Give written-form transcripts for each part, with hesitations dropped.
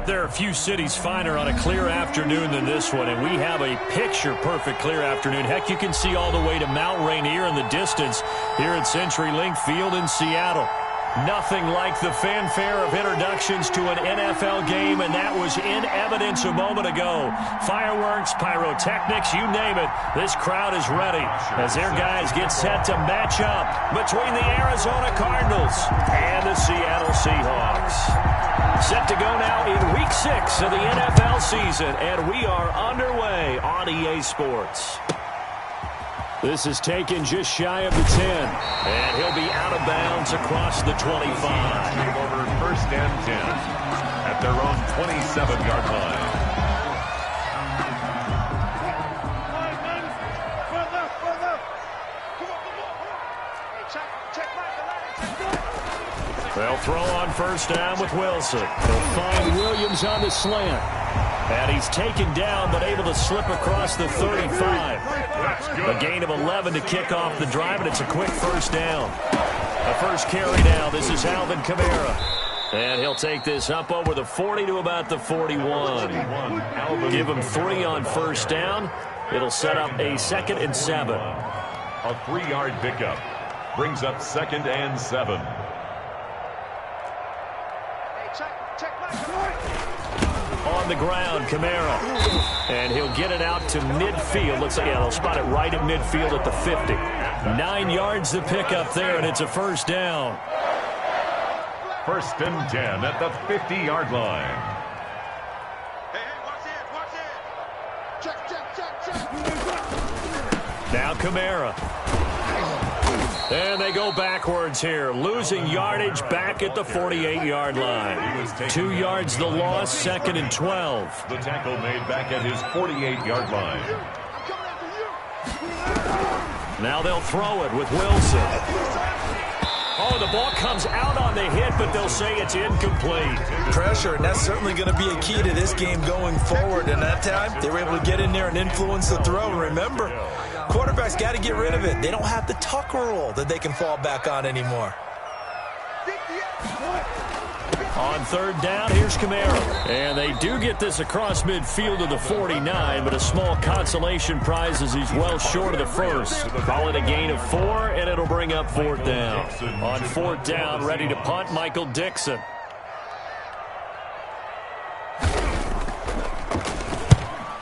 There are a few cities finer on a clear afternoon than this one, and we have a picture-perfect clear afternoon. Heck, you can see all the way to Mount Rainier in the distance here at CenturyLink Field in Seattle. Nothing like the fanfare of introductions to an NFL game, and that was in evidence a moment ago. Fireworks, pyrotechnics, you name it. This crowd is ready as their guys get set to match up between the Arizona Cardinals and the Seattle Seahawks. Set to go now in Week 6 of the NFL season, and we are underway on EA Sports. This is taken just shy of the 10, and he'll be out of bounds across the 25. Over 1st and 10 at their own 27-yard line. They'll throw on 1st down with Wilson. They'll find Williams on the slant. And he's taken down, but able to slip across the 35. A gain of 11 to kick off the drive, and it's a quick 1st down. A first carry now. This is Alvin Kamara. And he'll take this up over the 40 to about the 41. Give him 3 on 1st down. It'll set up a 2nd and 7. A 3-yard pickup brings up 2nd and 7. On the ground, Kamara. And he'll get it out to midfield. Let's say, yeah, they'll spot it right at midfield at the 50. 9 yards to pick up there, and it's a 1st down. 1st and 10 at the 50-yard line. Now Kamara. And they go backwards here, losing yardage back at the 48-yard line. 2 yards the loss, 2nd and 12. The tackle made back at his 48-yard line. Now they'll throw it with Wilson. Oh, the ball comes out on the hit, but they'll say it's incomplete. Pressure, and that's certainly going to be a key to this game going forward. And that time, they were able to get in there and influence the throw. And remember, quarterbacks got to get rid of it. They don't have the Tucker rule that they can fall back on anymore. On 3rd down, here's Kamara. And they do get this across midfield to the 49, but a small consolation prize as he's well short of the 1st. Call it a gain of 4, and it'll bring up 4th down. On 4th down, ready to punt, Michael Dixon.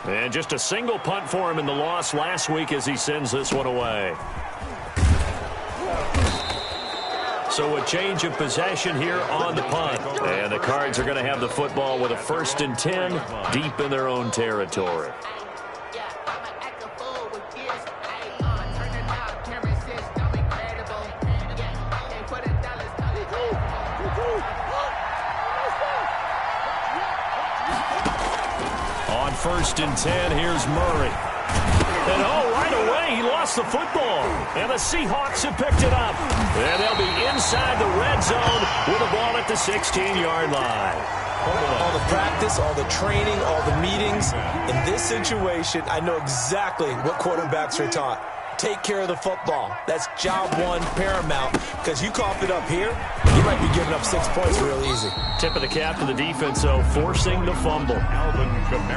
And just a single punt for him in the loss last week as he sends this one away. So a change of possession here on the punt. And the Cards are going to have the football with a 1st and 10 deep in their own territory. On 1st and 10, here's Murray. And right away, he lost the football. And the Seahawks have picked it up. And they'll be inside the red zone with the ball at the 16-yard line. All the practice, all the training, all the meetings. In this situation, I know exactly what quarterbacks are taught. Take care of the football. That's job 1, paramount. Because you cough it up here, you might be giving up 6 points real easy. Tip of the cap to the defense, though, forcing the fumble.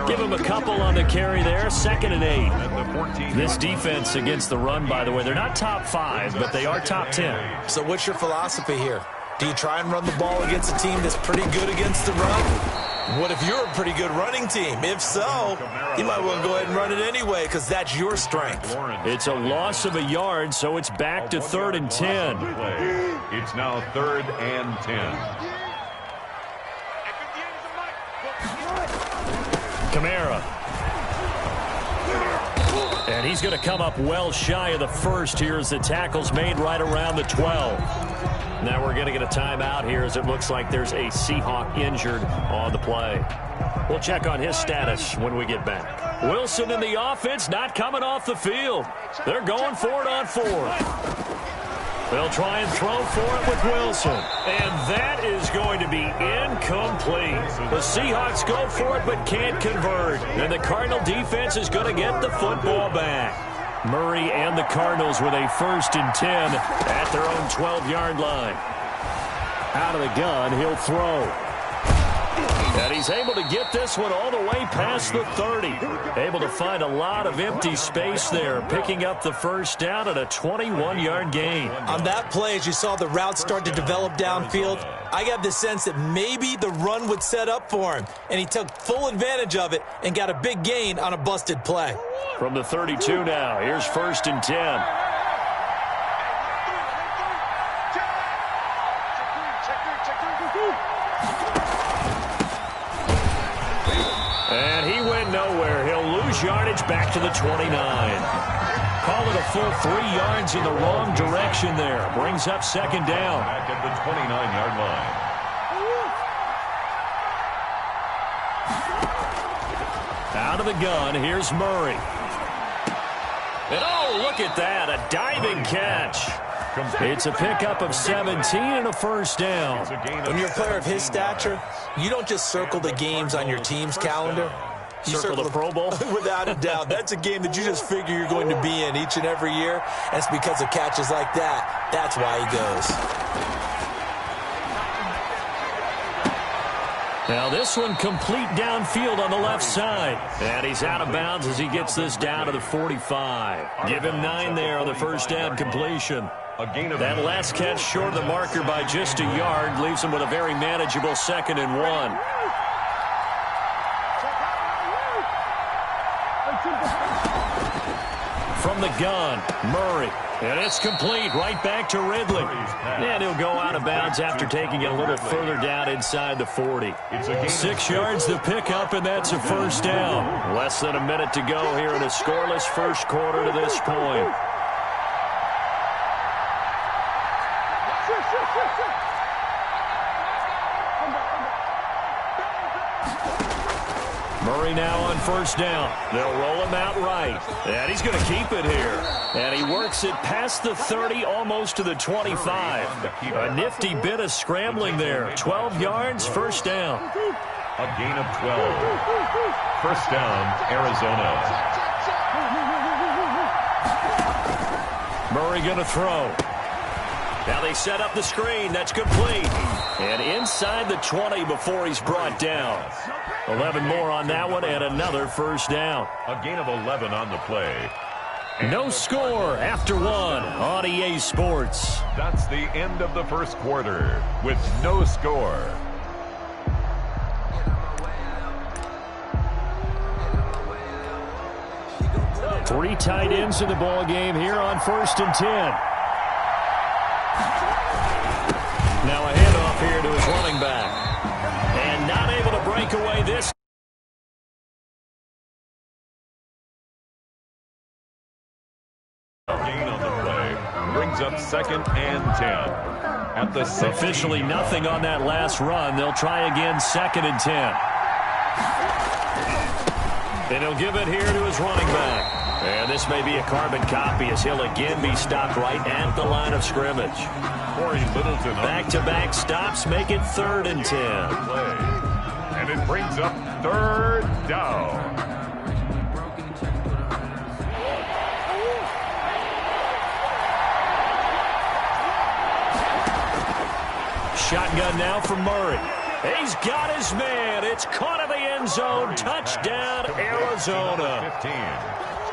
Give him a couple on the carry there, 2nd and 8. This defense against the run, by the way, they're not top 5, but they are top 10. So what's your philosophy here? Do you try and run the ball against a team that's pretty good against the run? What if you're a pretty good running team? If so, you might want to go ahead and run it anyway because that's your strength. It's a loss of a yard, so it's back to 3rd and 10. It's now 3rd and 10. Kamara. And he's going to come up well shy of the 1st here as the tackle's made right around the 12. Now we're going to get a timeout here as it looks like there's a Seahawk injured on the play. We'll check on his status when we get back. Wilson in the offense not coming off the field. They're going for it on 4th. They'll try and throw for it with Wilson. And that is going to be incomplete. The Seahawks go for it but can't convert. And the Cardinal defense is going to get the football back. Murray and the Cardinals with a 1st and 10 at their own 12-yard line. Out of the gun, he'll throw. And he's able to get this one all the way past the 30. Able to find a lot of empty space there, picking up the first down at a 21-yard gain. On that play, as you saw the route start to develop downfield, I got the sense that maybe the run would set up for him, and he took full advantage of it and got a big gain on a busted play. From the 32 now, here's 1st and 10. And he went nowhere. He'll lose yardage back to the 29. Call it a full 3 yards in the wrong direction there. Brings up 2nd down. Back at the 29-yard line. Out of the gun, here's Murray. And oh, look at that, a diving catch. It's a pickup of 17 and a first down. When you're a player of his stature, you don't just circle the games on your team's calendar. You Circle the Pro Bowl? Without a doubt. That's a game that you just figure you're going to be in each and every year. And it's because of catches like that. That's why he goes. Now this one complete downfield on the left side. And he's out of bounds as he gets this down to the 45. Give him 9 there on the first down completion. That last catch short of the marker by just a yard leaves him with a very manageable 2nd and 1. From the gun, Murray. And it's complete right back to Ridley. And he'll go out of bounds after taking it a little further down inside the 40. 6 yards to pick up, and that's a first down. Less than a minute to go here in a scoreless first quarter to this point. Murray now on first down. They'll roll him out right. And he's going to keep it here. And he works it past the 30, almost to the 25. A nifty bit of scrambling there. 12 yards, first down. A gain of 12. First down, Arizona. Murray going to throw. Now they set up the screen. That's complete. And inside the 20 before he's brought down. 11 more on that one and another first down. A gain of 11 on the play. No score after 1 on EA Sports. That's the end of the first quarter with no score. Three tight ends in the ball game here on 1st and 10. Now a handoff here to his running back. And not able to break away this. Gain on the play. Brings up 2nd and 10. At the 16. Officially nothing on that last run. They'll try again 2nd and 10. And he'll give it here to his running back. And this may be a carbon copy as he'll again be stopped right at the line of scrimmage. Corey Littleton. Back-to-back stops make it 3rd and 10. And it brings up 3rd down. Shotgun now from Murray. He's got his man. It's caught in the end zone. Touchdown, Arizona. 15.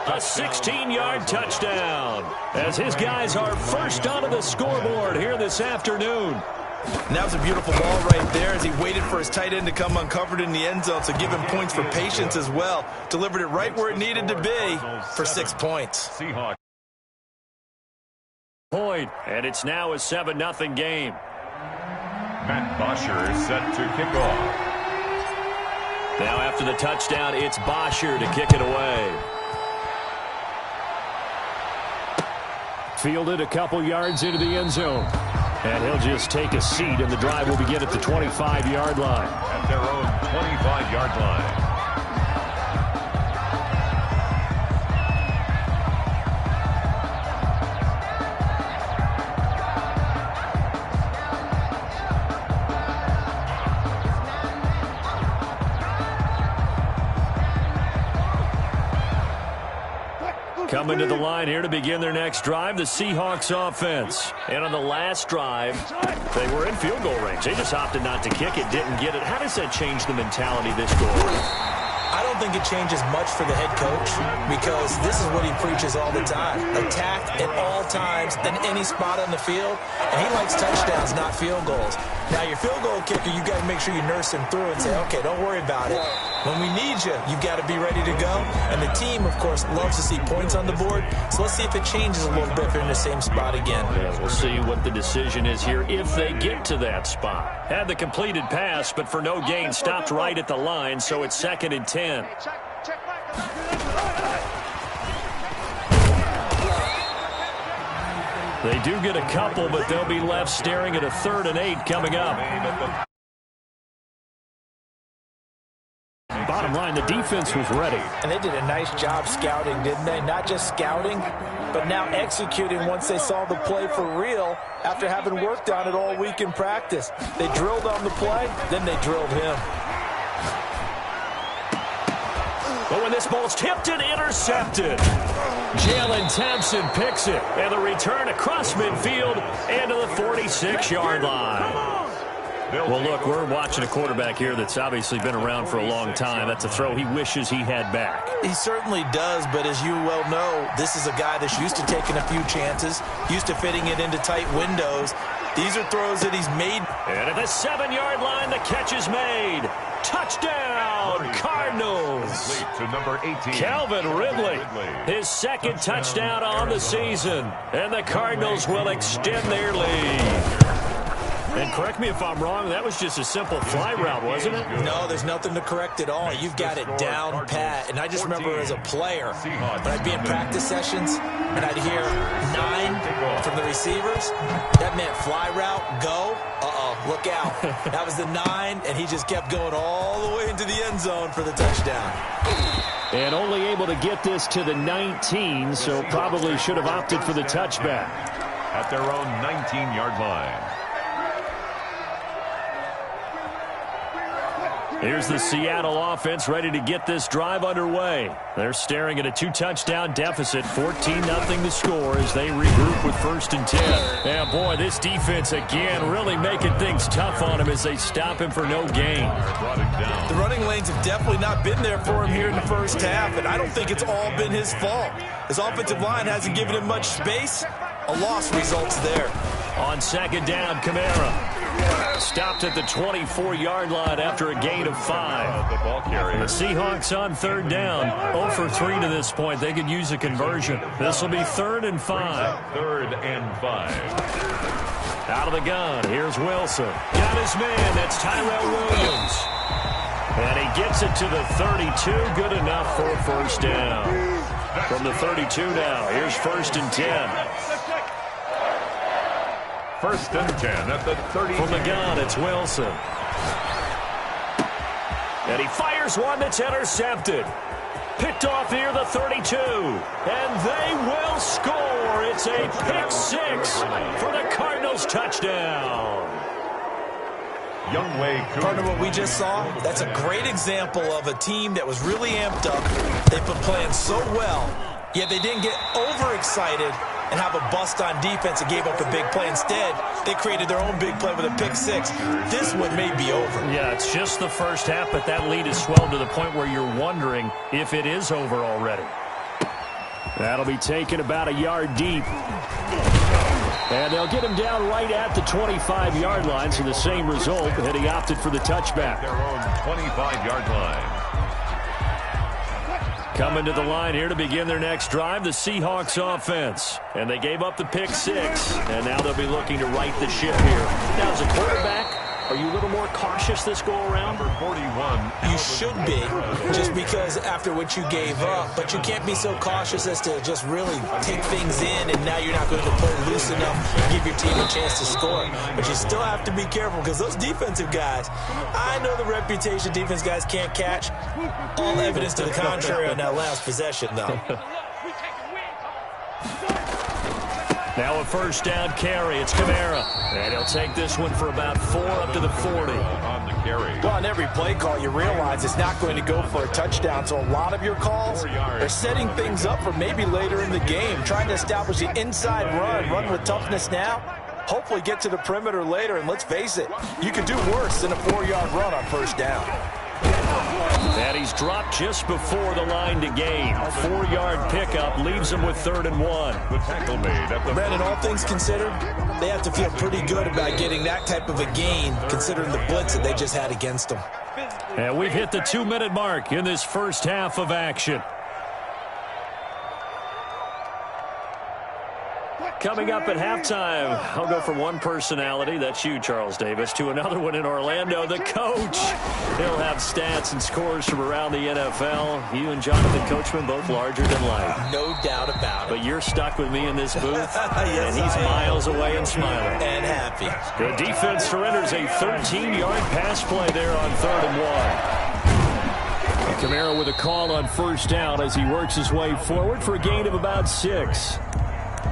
A 16-yard touchdown as his guys are first onto the scoreboard here this afternoon. And that was a beautiful ball right there as he waited for his tight end to come uncovered in the end zone, so give him points for patience as well. Delivered it right where it needed to be for 6 points. Seahawks. Point, and it's now a 7-0 game. Matt Bosher set to kick off. Now after the touchdown, it's Bosher to kick it away. Fielded a couple yards into the end zone. And he'll just take a seat, and the drive will begin at the 25-yard line. At their own 25-yard line. Coming to the line here to begin their next drive, the Seahawks offense. And on the last drive, they were in field goal range. They just opted not to kick it, didn't get it. How does that change the mentality this goal? I don't think it changes much for the head coach because this is what he preaches all the time. Attack at all times in any spot on the field, and he likes touchdowns, not field goals. Now, your field goal kicker, you got to make sure you nurse him through and say, okay, don't worry about it. When we need you, you've got to be ready to go. And the team, of course, loves to see points on the board. So let's see if it changes a little bit if they're in the same spot again. Yeah, we'll see what the decision is here if they get to that spot. Had the completed pass, but for no gain, stopped right at the line, so it's 2nd and 10. They do get a couple, but they'll be left staring at a 3rd and 8 coming up. Bottom line, the defense was ready. And they did a nice job scouting, didn't they? Not just scouting, but now executing once they saw the play for real after having worked on it all week in practice. They drilled on the play, then they drilled him. But when this ball's tipped and intercepted, Jalen Thompson picks it. And the return across midfield and to the 46-yard line. Well, look, we're watching a quarterback here that's obviously been around for a long time. That's a throw he wishes he had back. He certainly does, but as you well know, this is a guy that's used to taking a few chances, used to fitting it into tight windows. These are throws that he's made. And at the 7-yard line, the catch is made. Touchdown, Cardinals. To number 18. Calvin Ridley, his 2nd touchdown on the season. And the Cardinals will extend their lead. And correct me if I'm wrong, that was just a simple fly route, wasn't it? No, there's nothing to correct at all. You've got it down pat. And I just remember as a player, when I'd be in practice sessions and I'd hear 9 from the receivers, that meant fly route, go. Look out. That was the 9, and he just kept going all the way into the end zone for the touchdown. And only able to get this to the 19, so probably should have opted for the touchback. At their own 19-yard line. Here's the Seattle offense ready to get this drive underway. They're staring at a 2-touchdown deficit, 14-0 the score as they regroup with 1st and 10. And boy, this defense again really making things tough on him as they stop him for no gain. The running lanes have definitely not been there for him here in the first half, and I don't think it's all been his fault. His offensive line hasn't given him much space. A loss results there. On 2nd down, Kamara stopped at the 24-yard line after a gain of 5. The Seahawks on 3rd down, 0 for 3 to this point. They could use a conversion. This will be 3rd and 5. 3rd and 5. Out of the gun, here's Wilson. Got his man, that's Tyrell Williams. And he gets it to the 32, good enough for a 1st down. From the 32 now, here's 1st and 10. 1st and 10 at the 30. From the gun, it's Wilson. And he fires one that's intercepted. Picked off here, the 32. And they will score. It's a pick 6 for the Cardinals touchdown. Younghoe Koo. Partner, what we just saw, that's a great example of a team that was really amped up. They've been playing so well, yet they didn't get overexcited and have a bust on defense and gave up a big play. Instead, they created their own big play with a pick 6. This one may be over. Yeah, it's just the first half, but that lead is swelled to the point where you're wondering if it is over already. That'll be taken about a yard deep. And they'll get him down right at the 25-yard line, so the same result, and he opted for the touchback. Their own 25-yard line. Coming to the line here to begin their next drive, the Seahawks offense. And they gave up the pick 6, and now they'll be looking to right the ship here. Now, as a quarterback, are you a little more cautious this go-around? Number 41. You should be, just because after what you gave up. But you can't be so cautious as to just really take things in, and now you're not going to play loose enough to give your team a chance to score. But you still have to be careful, because those defensive guys, I know the reputation defense guys can't catch. All evidence to the contrary on that last possession, though. Now a first down carry. It's Kamara. And he'll take this one for about 4 up to the 40. On the carry. Well, on every play call, you realize it's not going to go for a touchdown. So a lot of your calls are setting things up for maybe later in the game, trying to establish the inside run with toughness now. Hopefully get to the perimeter later. And let's face it, you could do worse than a 4-yard run on first down. And he's dropped just before the line to gain. 4-yard pickup leaves him with 3rd and 1. The tackle made at the... Brandon, all things considered, they have to feel pretty good about getting that type of a gain, considering the blitz that they just had against them. And we've hit the 2-minute mark in this first half of action. Coming up at halftime, I'll go from one personality, that's you, Charles Davis, to another one in Orlando, the coach. He'll have stats and scores from around the NFL. You and Jonathan Coachman both larger than life. No doubt about it. But you're stuck with me in this booth, yes, and he's miles away and smiling. And happy. The defense surrenders a 13-yard pass play there on 3rd and 1. Kamara with a call on first down as he works his way forward for a gain of about 6.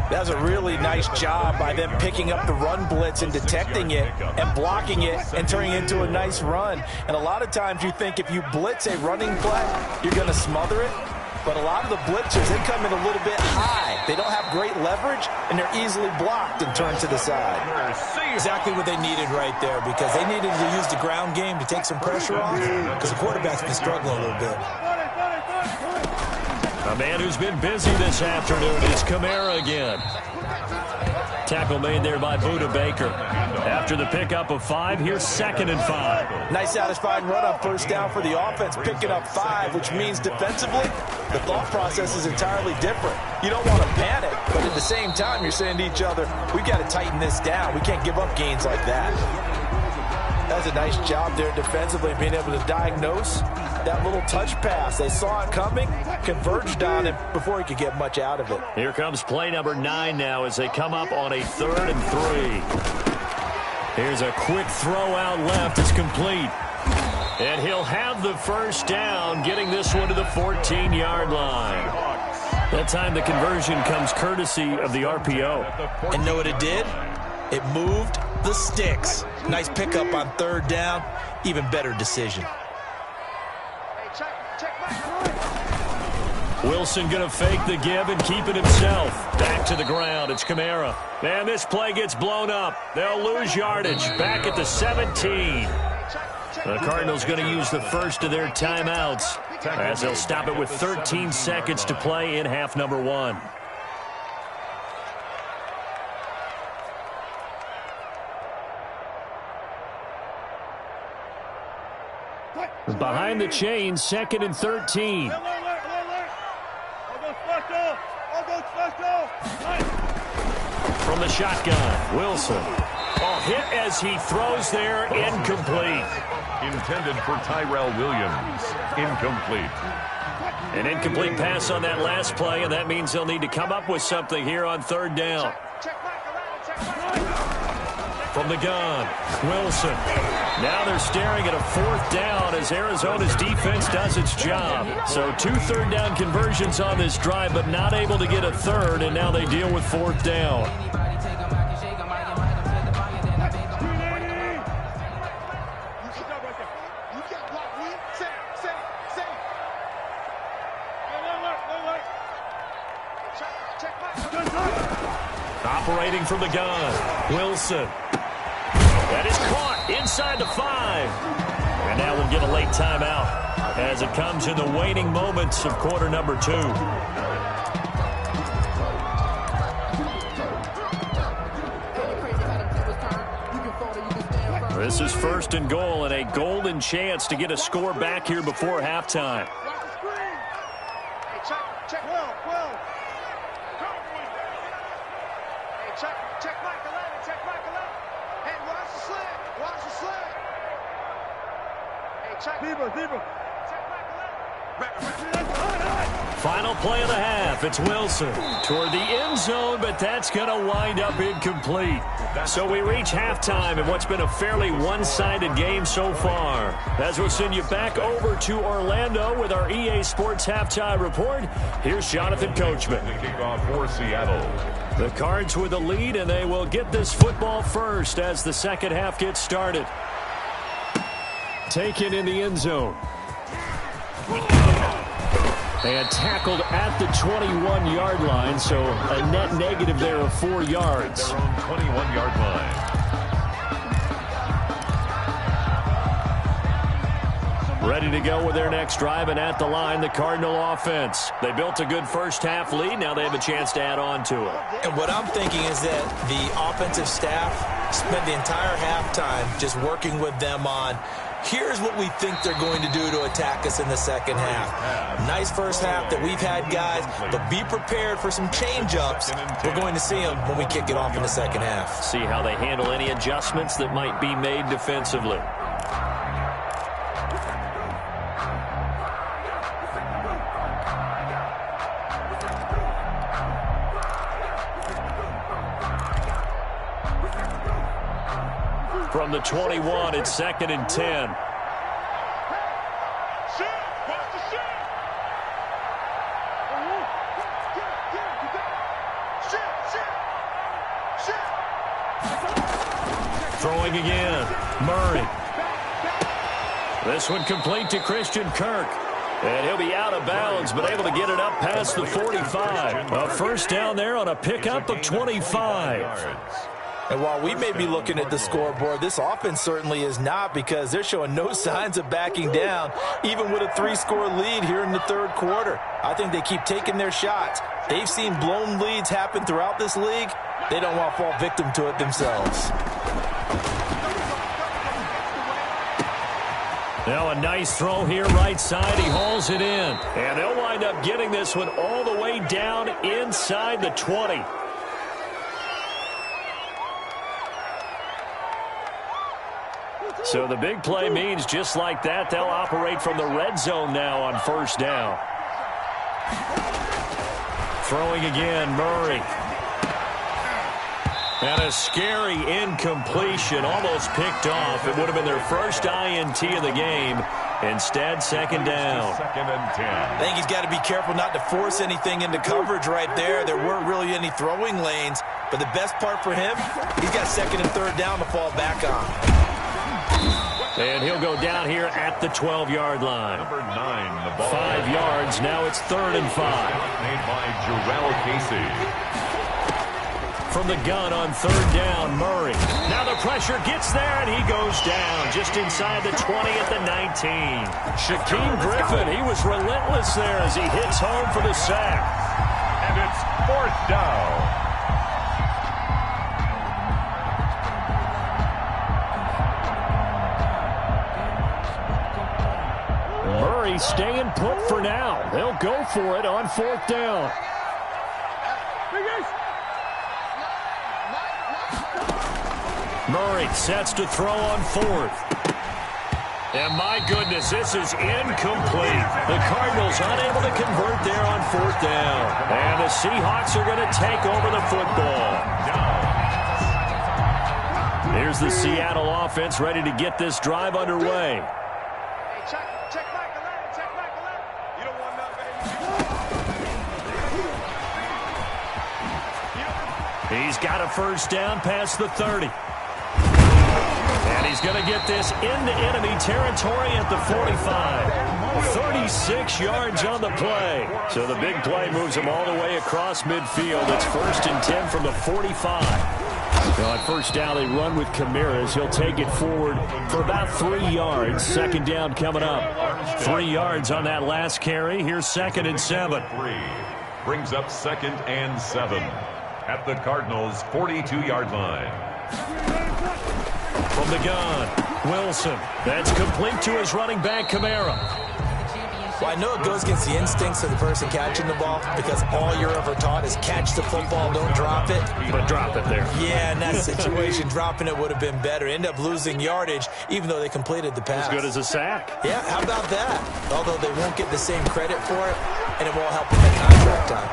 That was a really nice job by them picking up the run blitz and detecting it and blocking it and turning it into a nice run. And a lot of times you think if you blitz a running play, you're going to smother it. But a lot of the blitzers, they come in a little bit high. They don't have great leverage, and they're easily blocked and turned to the side. Exactly what they needed right there, because they needed to use the ground game to take some pressure off, because the quarterback's been struggling a little bit. A man who's been busy this afternoon is Kamara again. Tackle made there by Budda Baker. After the pickup of 5, here's 2nd and 5. Nice satisfying run on first down for the offense, picking up 5, which means defensively, the thought process is entirely different. You don't want to panic, but at the same time, you're saying to each other, we've got to tighten this down. We can't give up gains like that. That's a nice job there defensively, being able to diagnose that little touch pass. They saw it coming, converged on it before he could get much out of it. Here comes play number 9 now as they come up on a 3rd and 3. Here's a quick throw out left. It's complete. And he'll have the first down, getting this one to the 14-yard line. That time the conversion comes courtesy of the RPO. And know what it did? It moved the sticks. Nice pickup on 3rd down. Even better decision. Wilson going to fake the give and keep it himself. Back to the ground. It's Kamara. And this play gets blown up. They'll lose yardage. Back at the 17. The Cardinals going to use the first of their timeouts as they'll stop it with 13 seconds to play in half number 1. Behind the chain, 2nd and 13. From the shotgun, Wilson. Hit as he throws there, incomplete. Intended for Tyrell Williams. Incomplete. An incomplete pass on that last play, and that means they'll need to come up with something here on 3rd down. From the gun, Wilson. Now they're staring at a 4th down as Arizona's defense does its job. So 2 3rd down conversions on this drive, but not able to get a 3rd, and now they deal with 4th down. Operating from the gun, Wilson. That is caught inside the 5. And now we'll get a late timeout as it comes in the waning moments of quarter number 2. This is 1st and goal and a golden chance to get a score back here before halftime. Final play of the half. It's Wilson toward the end zone, but that's going to wind up incomplete. So we reach halftime in what's been a fairly one-sided game so far. As we'll send you back over to Orlando with our EA Sports Halftime Report, here's Jonathan Coachman. The kickoff for Seattle. The Cards with the lead, and they will get this football first as the second half gets started. Taken in the end zone. And tackled at the 21-yard line, so a net negative there of 4 yards. Their own 21-yard line. Ready to go with their next drive, and at the line, the Cardinal offense. They built a good first-half lead. Now they have a chance to add on to it. And what I'm thinking is that the offensive staff spent the entire halftime just working with them on, here's what we think they're going to do to attack us in the second half. Nice first half that we've had, guys, but be prepared for some change-ups. We're going to see them when we kick it off in the second half. See how they handle any adjustments that might be made defensively. From the 21, it's 2nd and 10. Throwing again. Murray. This one complete to Christian Kirk. And he'll be out of bounds, but able to get it up past the 45. A first down there on a pickup of 25. And while we may be looking at the scoreboard, this offense certainly is not, because they're showing no signs of backing down, even with a 3-score lead here in the third quarter. I think they keep taking their shots. They've seen blown leads happen throughout this league. They don't want to fall victim to it themselves. Now a nice throw here right side. He hauls it in. And they'll wind up getting this one all the way down inside the 20. So the big play means just like that, they'll operate from the red zone now on first down. Throwing again, Murray. And a scary incompletion, almost picked off. It would have been their first INT of the game. Instead, second down. 2nd and 10. I think he's got to be careful not to force anything into coverage right there. There weren't really any throwing lanes. But the best part for him, he's got 2nd and 3rd down to fall back on. And he'll go down here at the 12-yard line. Number 9, the ball. 5 yards. Now it's 3rd and 5. Made by Jarrell Casey. From the gun on 3rd down, Murray. Now the pressure gets there, and he goes down just inside the 20 at the 19. Shaquem Griffin, he was relentless there as he hits home for the sack. And it's 4th down. Murray staying put for now. They'll go for it on 4th down. Murray sets to throw on 4th. And my goodness, this is incomplete. The Cardinals unable to convert there on 4th down. And the Seahawks are going to take over the football. Here's the Seattle offense ready to get this drive underway. He's got a first down past the 30. And he's going to get this into enemy territory at the 45. 36 yards on the play. So the big play moves him all the way across midfield. It's 1st and 10 from the 45. Well, at first down, they run with Camaras. He'll take it forward for about 3 yards. Second down coming up. 3 yards on that last carry. Here's 2nd and 7. Brings up 2nd and 7. At the Cardinals' 42-yard line. From the gun, Wilson. That's complete to his running back, Kamara. Well, I know it goes against the instincts of the person catching the ball, because all you're ever taught is catch the football, don't drop it. But drop it there. Yeah, in that situation, dropping it would have been better. End up losing yardage, even though they completed the pass. As good as a sack. Yeah, how about that? Although they won't get the same credit for it, and it won't help them in contract time.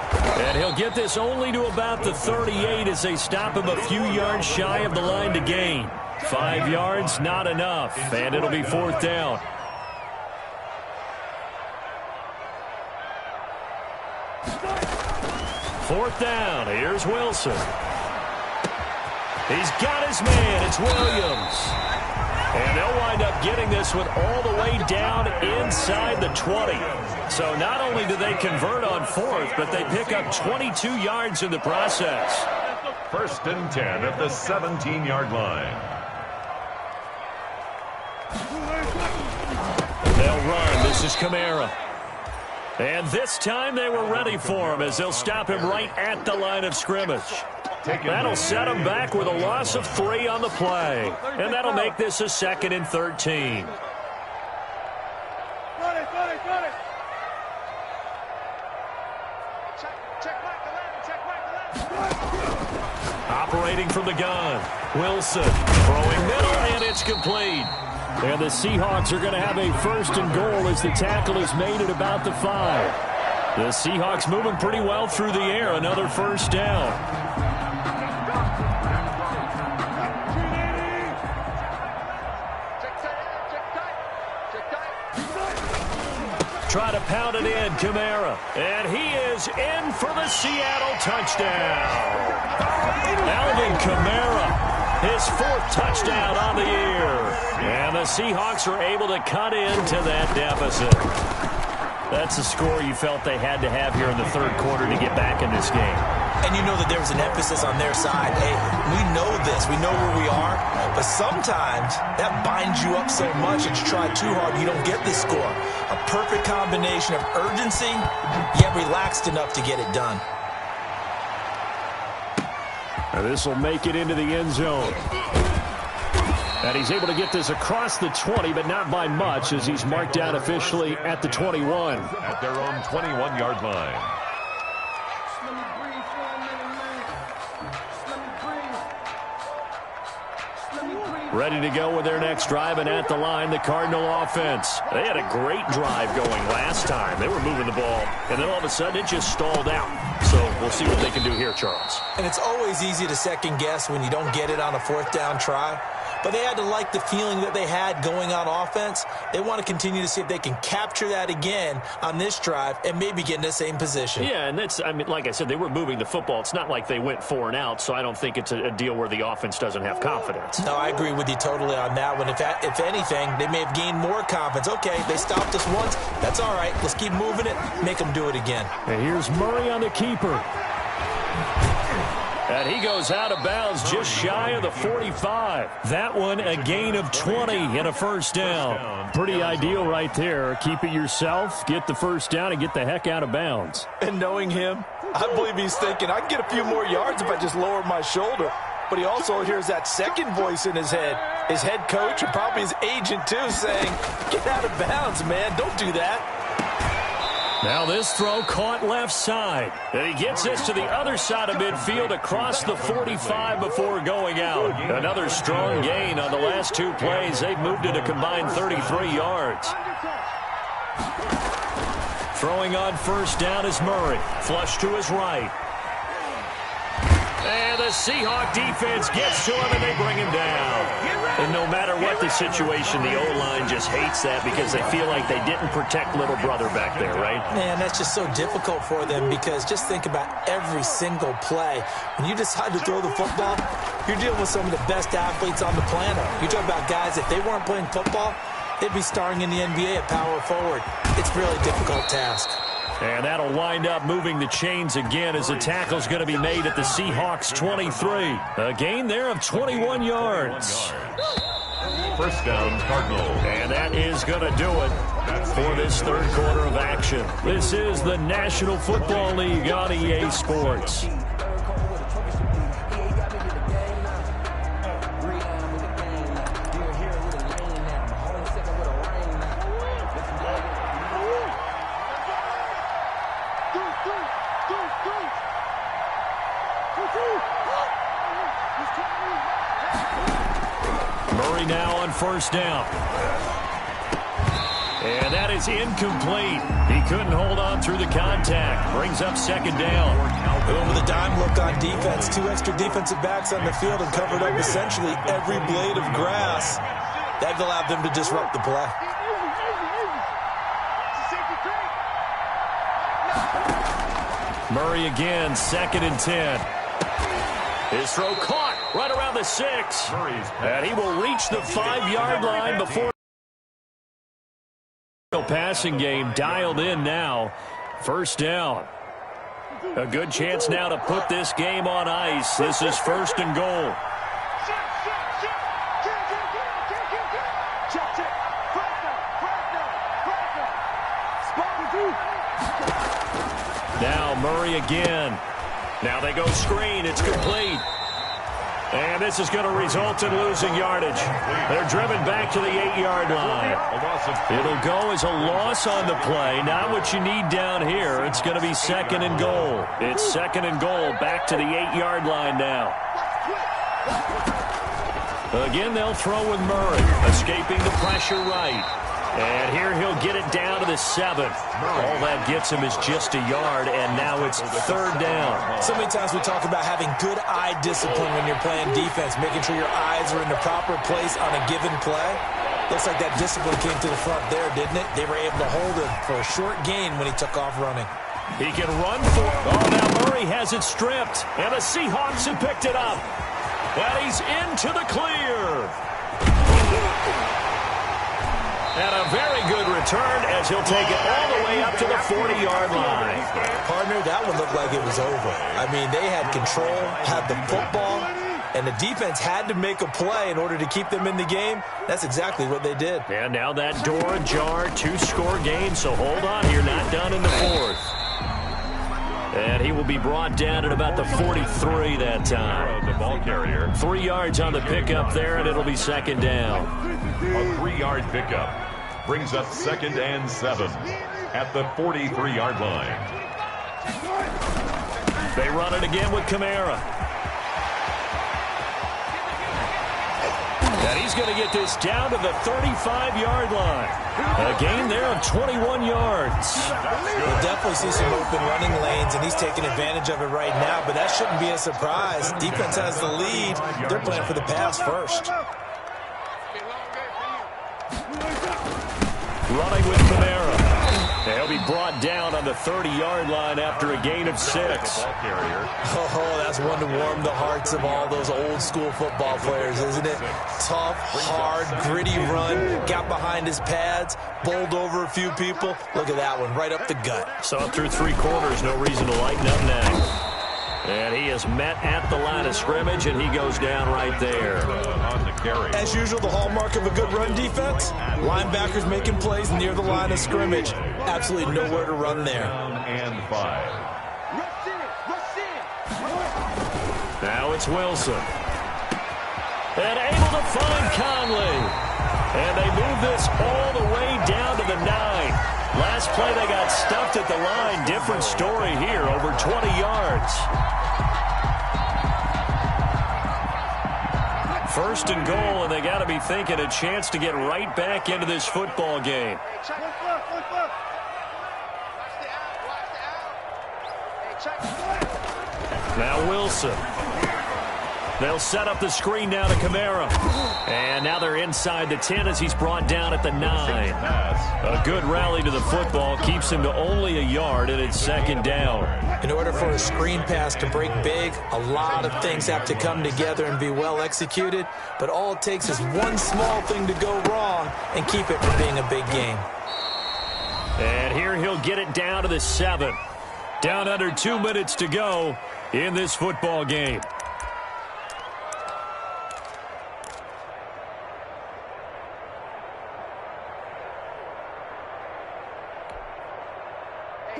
And he'll get this only to about the 38 as they stop him a few yards shy of the line to gain. 5 yards, not enough, and it'll be 4th down. 4th down. Here's Wilson. He's got his man. It's Williams. And they'll wind up getting this one all the way down inside the 20. So not only do they convert on 4th, but they pick up 22 yards in the process. 1st and 10 at the 17-yard line. They'll run. This is Kamara. And this time they were ready for him as they'll stop him right at the line of scrimmage. That'll set him back with a loss of 3 on the play. And that'll make this a 2nd and 13. Operating from the gun. Wilson throwing middle, and it's complete. And the Seahawks are going to have a 1st and goal as the tackle is made at about the 5. The Seahawks moving pretty well through the air. Another 1st down. Try to pound it in, Kamara. And he is in for the Seattle touchdown. Alvin Kamara. His 4th touchdown on the year. And the Seahawks are able to cut into that deficit. That's a score you felt they had to have here in the 3rd quarter to get back in this game. And you know that there was an emphasis on their side. Hey, we know this. We know where we are. But sometimes that binds you up so much that you try too hard, you don't get this score. A perfect combination of urgency, yet relaxed enough to get it done. And this will make it into the end zone. And he's able to get this across the 20, but not by much, as he's marked down officially at the 21. At their own 21-yard line. Ready to go with their next drive, and at the line, the Cardinal offense. They had a great drive going last time. They were moving the ball, and then all of a sudden it just stalled out. So we'll see what they can do here, Charles. And it's always easy to second guess when you don't get it on a 4th down try. But they had to like the feeling that they had going on offense. They want to continue to see if they can capture that again on this drive and maybe get in the same position. Yeah, and that's, I mean, like I said, they were moving the football. It's not like they went 4 and out, so I don't think it's a deal where the offense doesn't have confidence. No, I agree with you totally on that one. If anything, they may have gained more confidence. Okay, they stopped us once. That's all right. Let's keep moving it. Make them do it again. And here's Murray on the keeper. And he goes out of bounds just shy of the 45. That one a gain of 20 and a 1st down. Pretty ideal right there. Keep it yourself, get the 1st down, and get the heck out of bounds. And knowing him, I believe he's thinking, I can get a few more yards if I just lower my shoulder. But he also hears that second voice in his head. His head coach and probably his agent too saying, get out of bounds, man. Don't do that. Now this throw caught left side. And he gets this to the other side of midfield across the 45 before going out. Another strong gain on the last 2 plays. They've moved it a combined 33 yards. Throwing on 1st down is Murray. Flush to his right. And the Seahawk defense gets to him, and they bring him down. And no matter what the situation, the O-line just hates that because they feel like they didn't protect little brother back there, right? Man, that's just so difficult for them because just think about every single play. When you decide to throw the football, you're dealing with some of the best athletes on the planet. You're talking about guys, if they weren't playing football, they'd be starring in the NBA at power forward. It's a really difficult task. And that'll wind up moving the chains again as the tackle's going to be made at the Seahawks 23. A gain there of 21 yards. 1st down, Cardinals. And that is going to do it for this 3rd quarter of action. This is the National Football League on EA Sports. Murray now on 1st down. And that is incomplete. He couldn't hold on through the contact. Brings up 2nd down. Going with a dime look on defense. 2 extra defensive backs on the field and covered up essentially every blade of grass. That allowed them to disrupt the play. Murray again, 2nd and 10. His throw caught right around the 6. And he will reach the 5-yard line before the passing game dialed in now. 1st down. A good chance now to put this game on ice. This is 1st and goal. Now Murray again. Now they go screen. It's complete. And this is going to result in losing yardage. They're driven back to the 8-yard line. It'll go as a loss on the play. Not what you need down here. It's going to be 2nd and goal. It's 2nd and goal back to the 8-yard line now. Again, they'll throw with Murray, escaping the pressure right. And here he'll get it down to the 7. All that gets him is just a yard, and now it's 3rd down. So many times we talk about having good eye discipline when you're playing defense, making sure your eyes are in the proper place on a given play. Looks like that discipline came to the front there, didn't it? They were able to hold him for a short gain when he took off running. He can run for it. Oh, now Murray has it stripped, and the Seahawks have picked it up. And he's into the clear. And a very good return as he'll take it all the way up to the 40-yard line. Partner, that one looked like it was over. I mean, they had control, had the football, and the defense had to make a play in order to keep them in the game. That's exactly what they did. And now that door ajar, 2-score game, so hold on here, not done in the 4th. And he will be brought down at about the 43 that time. The ball carrier. 3 yards on the pickup there, and it'll be 2nd down. A 3-yard pickup brings up 2nd and 7 at the 43-yard line. They run it again with Kamara. And he's going to get this down to the 35-yard line. A gain there of 21 yards. We'll definitely see some open running lanes, and he's taking advantage of it right now, but that shouldn't be a surprise. Defense has the lead. They're playing for the pass first. Running with Kamara. He'll be brought down on the 30-yard line after a gain of 6. Oh, that's one to warm the hearts of all those old-school football players, isn't it? Tough, hard, gritty run, got behind his pads, bowled over a few people. Look at that one, right up the gut. So through 3 quarters, no reason to lighten up now. And he is met at the line of scrimmage, and he goes down right there. On the carry. As usual, the hallmark of a good run defense, linebackers making plays near the line of scrimmage. Absolutely nowhere to run there. And 5. Now it's Wilson. And able to find Conley. And they move this all the way down to the 9. Last play, they got stuffed at the line. Different story here, over 20 yards. 1st and goal, and they got to be thinking a chance to get right back into this football game. Now Wilson. They'll set up the screen now to Kamara. And now they're inside the 10 as he's brought down at the 9. A good rally to the football keeps him to only a yard, and it's 2nd down. In order for a screen pass to break big, a lot of things have to come together and be well executed. But all it takes is one small thing to go wrong and keep it from being a big game. And here he'll get it down to the 7. Down under 2 minutes to go in this football game.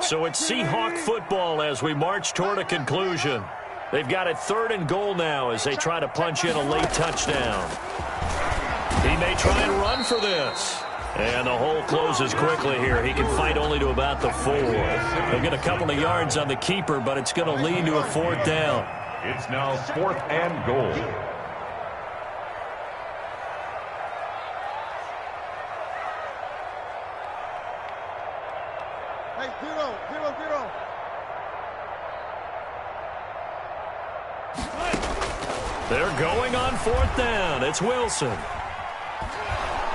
So it's Seahawk football as we march toward a conclusion. They've got it 3rd and goal now as they try to punch in a late touchdown. He may try and run for this. And the hole closes quickly here. He can fight only to about the 4. They'll get a couple of yards on the keeper, but it's going to lead to a 4th down. It's now 4th and goal. They're going on 4th down. It's Wilson.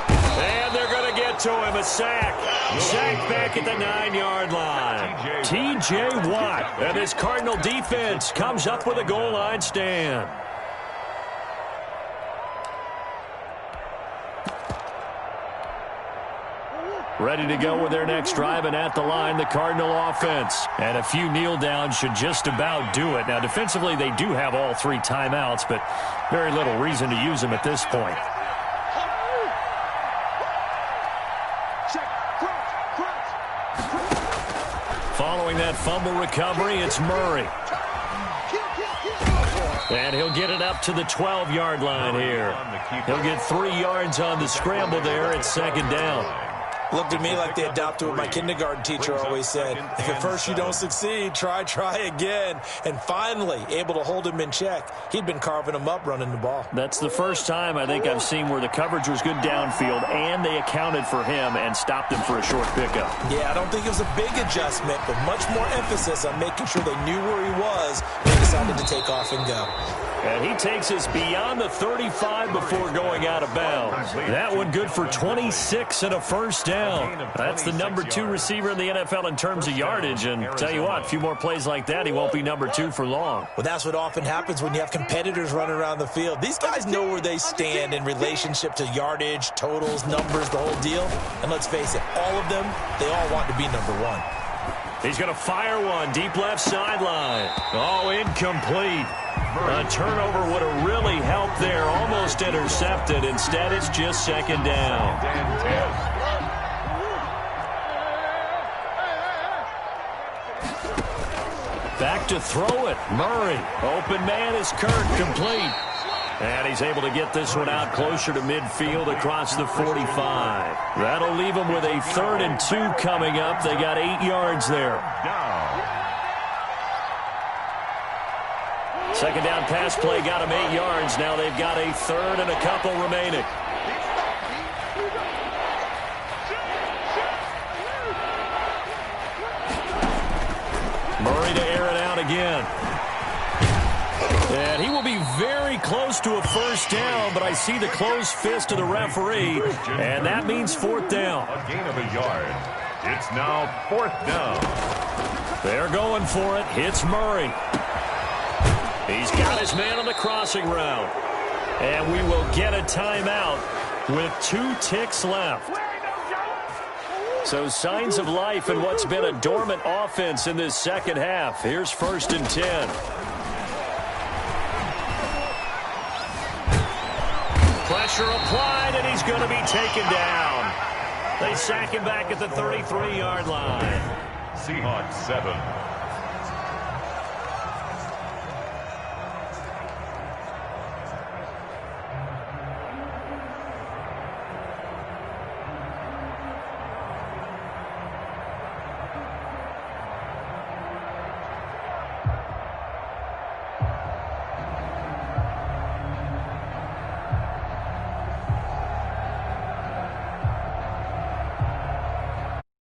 And they're going to get it to him, a sack. Sacked back at the 9-yard line. T.J. Watt and his Cardinal defense comes up with a goal line stand. Ready to go with their next drive, and at the line, the Cardinal offense. And a few kneel downs should just about do it. Now, defensively, they do have all 3 timeouts, but very little reason to use them at this point. Following that fumble recovery, it's Murray. And he'll get it up to the 12-yard line here. He'll get 3 yards on the scramble there at second down. Looked at me like they adopted what my kindergarten teacher always said. If at first you don't succeed, try again. And finally, able to hold him in check. He'd been carving him up running the ball. That's the first time I think I've seen where the coverage was good downfield and they accounted for him and stopped him for a short pickup. Yeah, I don't think it was a big adjustment, but much more emphasis on making sure they knew where he was when they decided to take off and go. And he takes us beyond the 35 before going out of bounds. That one good for 26 and a first down. That's the number 2 receiver in the NFL in terms of yardage. And tell you what, a few more plays like that, he won't be number 2 for long. Well, that's what often happens when you have competitors running around the field. These guys know where they stand in relationship to yardage, totals, numbers, the whole deal. And let's face it, all of them, they all want to be number 1. He's going to fire one deep left sideline. Oh, incomplete. A turnover would have really helped there. Almost intercepted. Instead, it's just second down. Back to throw it. Murray. Open man is Kirk. Complete. And he's able to get this one out closer to midfield across the 45. That'll leave him with a 3rd and 2 coming up. They got 8 yards there. Second down pass play got him 8 yards. Now they've got a 3rd and a couple remaining. Murray to air it out again. And he will be very close to a first down, but I see the closed fist of the referee, and that means 4th down. A gain of a yard. It's now 4th down. They're going for it. It's Murray. He's got his man on the crossing route. And we will get a timeout with 2 ticks left. So signs of life in what's been a dormant offense in this second half. Here's 1st and 10. Pressure applied, and he's going to be taken down. They sack him back at the 33-yard line. Seahawks 7,